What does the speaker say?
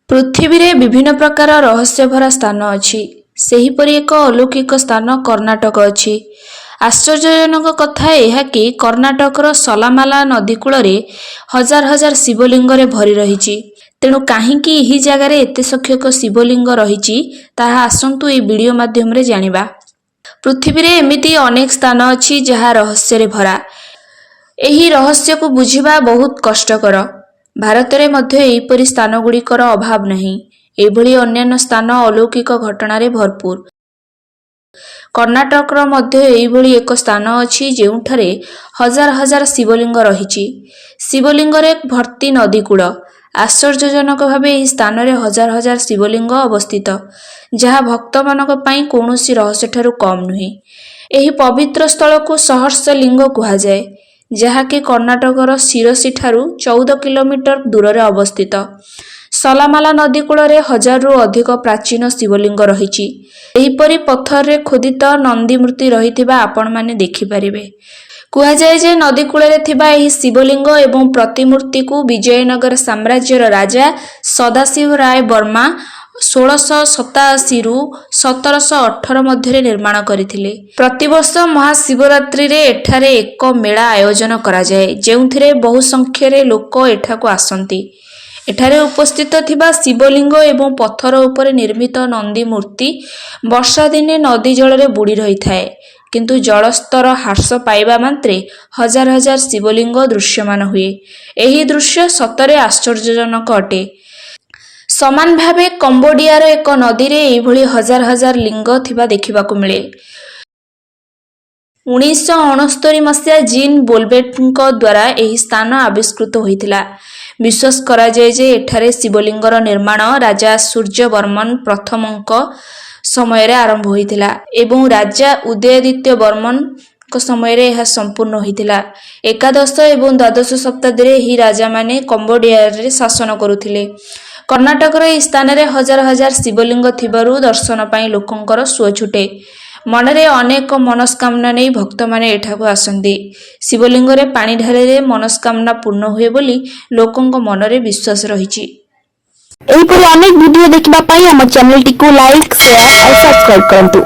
पृथ्वी रे विभिन्न प्रकार रहस्य भरा स्थान अछि। सेहीपरि एक अलौकिक स्थान कर्णाटक अछि। आश्चर्यजनक कथा यह कि कर्णाटकर सलामाला नदी कूଳରେ हजार हजार शिवलिंग भरी रहिछि। तेणु काहींकि एही जगार एते संख्यक शिवलिंग रहिछि ताहा आसंतु ए वीडियो माध्यम रे जानिबा। पृथ्वी रे एमिति अनेक स्थान अछि जहा रहस्य रे भरा। एही रहस्य को बुझिबा बहुत कष्टकर। भारत रे मध्य एहीपरि स्थान गुड़िकर अभाव नहीं। एभली अन्यान्य स्थान अलौकिक घटना भरपूर। कर्णाटक मध्य एहीभली एक स्थान अछि जेउठारे हजार हजार शिवलिंग रहिछि। शिवलिंग रे भर्ती नदी कूड़। आश्चर्यजनक भावे एही स्थान रे हजार हजार शिवलिंग अवस्थित, जहा भक्त मानक पई कोनोसी रहस्य ठारू कम नुहे। एही पवित्र स्थल को सहर्ष लिंग कुहा जाय, जहा कि कर्णाटकर शिरसी ठारू 14 किलोमीटर दूर रे अवस्थित। सलामाला नदी कूଳରେ हजारରୁ ଅଧିକ प्राचीन शिवलिंग रहिछि। एहीपरि पत्थर रे खोदित नंदी मूर्ति रहिथिबा आपण माने देखि परिबे। कुहा जाय जे नदी कूଳରେ थिबा एही शिवलिंग एवं प्रतिमूर्ति को विजयनगर साम्राज्यर राजा सदाशिव राय वर्मा 1687 रु 1718 मध्य निर्माण करथिले। प्रतिवर्ष महाशिवरात्रि रे एठारे एक मेला आयोजन करा जाय, जेउथिरे बहु संख्यारे लोक एठाको आसंती। एठारे उपस्थित थिबा शिवलिंग एवं पत्थर उपरे निर्मित नंदी मूर्ति वर्षा दिने नदी जल रे बुड़ी रही थाए, किंतु जलस्तर ह्रास पाइबा मात्रे हजार हजार शिवलिंग दृश्यमान हुए। एही दृश्य सतरे आश्चर्यजनक अटे। समान भावे कंबोडियार एक नदी रे एभली हजार हजार लिंग थिबा देखिबाकु मिले। 1969 मसीहा जीन बोलबेटଙ୍କ द्वारा एही स्थान आविष्कृत होइथिला। विश्वास करा जाय जे एठारे शिवलिंगर निर्माण राजा सूर्यवर्मन प्रथमଙ୍କ समय रे आरंभ होइथिला एवं राजा उदयादित्य वर्मन समय रे यह संपूर्ण होइथिला। एकादश एवं द्वादश शताब्दी रे ही राजा माने कंबोडिया रे शासन करुथिले। कर्णाटकर एही स्थान रे हजार हजार शिवलिंग थिबारु दर्शन पई लोकंकर सुଅ छुटे। मनरे अनेक मनस्कामना नहीं भक्त माने एठाको आसंती। शिवलिंग रे पानी ढालिले मनस्कामना पूर्ण हुए बोली लोकंक मनरे विश्वास रहिछि। एहीपरि अनेक वीडियो देखिबा पई हमर चैनल टिको लाइक, शेयर और सब्सक्राइब करंतु।